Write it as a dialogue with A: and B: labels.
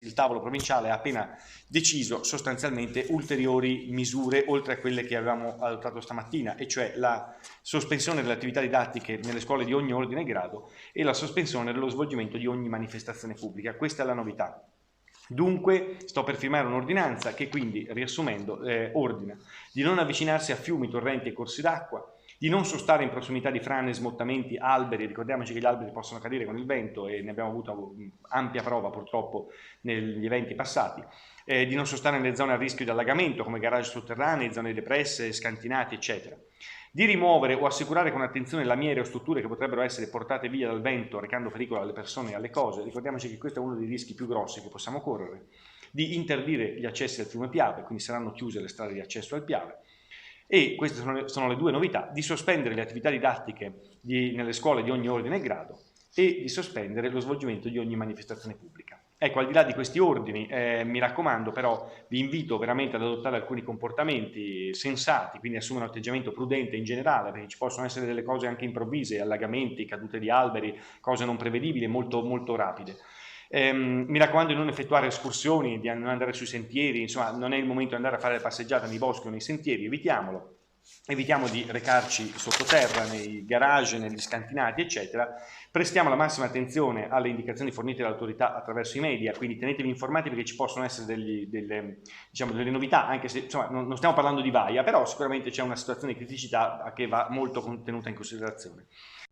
A: il tavolo provinciale ha appena deciso sostanzialmente ulteriori misure oltre a quelle che avevamo adottato stamattina, e cioè la sospensione delle attività didattiche nelle scuole di ogni ordine e grado e la sospensione dello svolgimento di ogni manifestazione pubblica. Questa è la novità. Dunque sto per firmare un'ordinanza che quindi, riassumendo, ordina di non avvicinarsi a fiumi, torrenti e corsi d'acqua, di non sostare in prossimità di frane, smottamenti, alberi. Ricordiamoci che gli alberi possono cadere con il vento e ne abbiamo avuto ampia prova purtroppo negli eventi passati, di non sostare nelle zone a rischio di allagamento come garage sotterranei, zone depresse, scantinati, eccetera. Di rimuovere o assicurare con attenzione lamiere o strutture che potrebbero essere portate via dal vento recando pericolo alle persone e alle cose. Ricordiamoci che questo è uno dei rischi più grossi che possiamo correre. Di interdire gli accessi al fiume Piave, quindi saranno chiuse le strade di accesso al Piave. E queste sono le due novità: di sospendere le attività didattiche nelle scuole di ogni ordine e grado e di sospendere lo svolgimento di ogni manifestazione pubblica. Ecco, al di là di questi ordini, mi raccomando, però vi invito veramente ad adottare alcuni comportamenti sensati, quindi assumere un atteggiamento prudente in generale, perché ci possono essere delle cose anche improvvise, allagamenti, cadute di alberi, cose non prevedibili e molto, molto rapide. Mi raccomando di non effettuare escursioni, di non andare sui sentieri, insomma non è il momento di andare a fare le passeggiate nei boschi o nei sentieri, evitiamolo. Evitiamo di recarci sottoterra, nei garage, negli scantinati, eccetera. Prestiamo la massima attenzione alle indicazioni fornite dall'autorità attraverso i media, quindi tenetevi informati perché ci possono essere delle novità, anche se insomma, non stiamo parlando di vaia, però sicuramente c'è una situazione di criticità che va molto tenuta in considerazione.